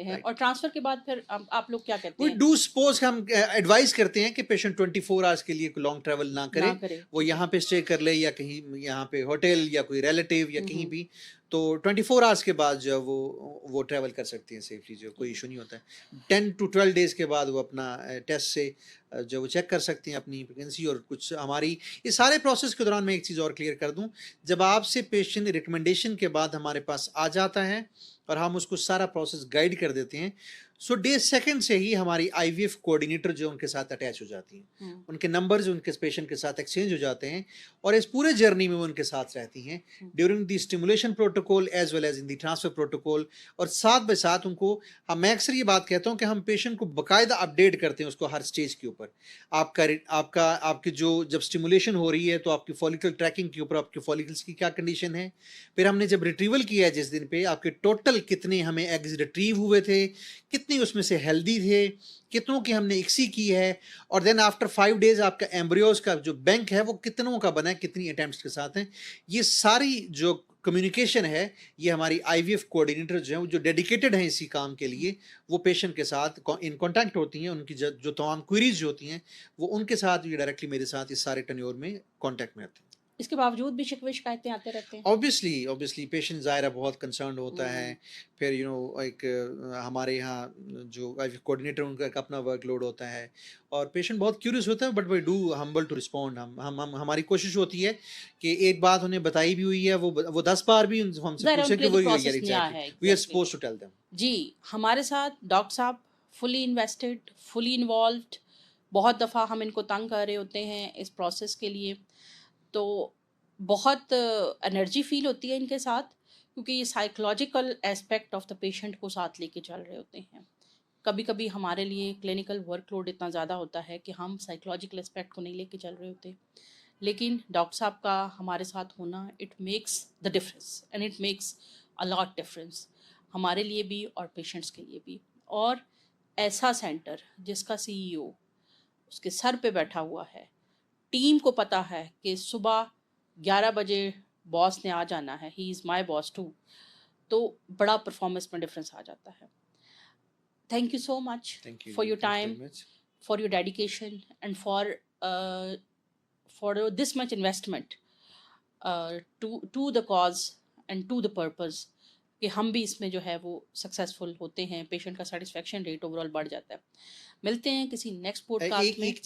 हैं राइट। और ट्रांसफर के बाद फिर आप लोग क्या कहते वी हैं? डू सपोज हम एडवाइस करते हैं कि पेशेंट 24 आवर्स के लिए लॉन्ग ट्रैवल ना करे, ना करे, वो ठीक है। यहाँ पे स्टे कर ले या कहीं यहाँ पे होटल या कोई रिलेटिव या कहीं हम्म। भी। तो 24 आवर्स के बाद जो है वो ट्रैवल कर सकती हैं सेफली, जो कोई इशू नहीं होता है। 10 to 12 डेज के बाद वो अपना टेस्ट से जो वो चेक कर सकती हैं अपनी प्रेगनेंसी और कुछ हमारी ये सारे प्रोसेस के दौरान मैं एक चीज़ और क्लियर कर दूं, जब आपसे पेशेंट रिकमेंडेशन के बाद हमारे पास आ जाता है और हम उसको सारा प्रोसेस गाइड कर देते हैं, सो डे सेकंड से ही हमारी आईवीएफ कोऑर्डिनेटर जो उनके साथ अटैच हो जाती हैं, हम्म। उनके नंबर्स उनके पेशेंट के साथ एक्सचेंज हो जाते हैं और इस पूरे जर्नी में वो उनके साथ रहती हैं during the stimulation protocol as well as in the transfer protocol. और साथ बाय साथ उनको मैं अक्सर ये बात कहता हूँ कि हम पेशेंट को बाकायदा अपडेट करते हैं उसको हर स्टेज के ऊपर। आपका आपका आपकी जो जब स्टिमुलेशन हो रही है तो आपकी फॉलिकल ट्रैकिंग के ऊपर आपके फॉलिकल्स की क्या कंडीशन है, फिर हमने जब रिट्रीवल किया है जिस दिन पे आपके टोटल कितने हमें एग्स रिट्रीव हुए थे, कितनी उसमें से हेल्दी थे, कितनों की हमने इक्सी की है, और देन आफ्टर 5 डेज आपका एम्ब्रियोज का जो बैंक है वो कितनों का बना है, कितनी अटेम्प्ट्स के साथ हैं। ये सारी जो कम्युनिकेशन है ये हमारी आईवीएफ कोऑर्डिनेटर जो है वो जो डेडिकेटेड हैं इसी काम के लिए, वो पेशेंट के साथ इन कांटेक्ट होती हैं, उनकी जो तमाम क्वेरीज जो होती हैं वो उनके साथ भी डायरेक्टली मेरे साथ इस सारे टन्योर में कांटेक्ट में आते हैं। इसके बावजूद भी शिकवे शिकायतें आते रहते हैं? ऑब्वियसली पेशेंट ज़ाहिर है बहुत कंसर्न होता है। फिर एक हमारे यहाँ जो कोऑर्डिनेटर उनका एक अपना वर्कलोड होता है और पेशेंट बहुत क्यूरियस होता है, but we do humble to respond. हम हमारी कोशिश होती है कि एक बात उन्हें बताई भी हुई है वो 10 बार भी हमसे ज़रा पूछे उनके कि लिए वो तो प्रोसेस नया एग्जैक्टली है, we are exactly. Suppose to tell them. जी, हमारे साथ डॉक्टर साहब फुली इन्वेस्टेड, फुली इन्वॉल्व्ड। बहुत दफ़ा हम इनको तंग कर रहे होते हैं इस प्रोसेस के लिए, तो बहुत एनर्जी फील होती है इनके साथ, क्योंकि ये psychological aspect of the patient को साथ लेके चल रहे होते हैं। कभी कभी हमारे लिए क्लिनिकल वर्कलोड इतना ज़्यादा होता है कि हम साइकोलॉजिकल एस्पेक्ट को नहीं लेके चल रहे होते, लेकिन डॉक्टर साहब का हमारे साथ होना, it makes the difference and it makes a lot difference, हमारे लिए भी और पेशेंट्स के लिए भी। और ऐसा सेंटर जिसका सीईओ उसके सर पे बैठा हुआ है, टीम को पता है कि सुबह 11 बजे बॉस ने आ जाना है, he is my boss too, तो बड़ा परफॉर्मेंस में डिफरेंस आ जाता है। Thank you so much thank you for ji, your thank you time, very much. for your dedication and for this much investment to the cause and to the purpose, कि हम भी इसमें जो है वो सक्सेसफुल होते हैं, पेशेंट का सेटिस्फेक्शन रेट ओवरऑल बढ़ जाता है। मिलते हैं किसी नेक्स्ट पॉडकास्ट एक में। एक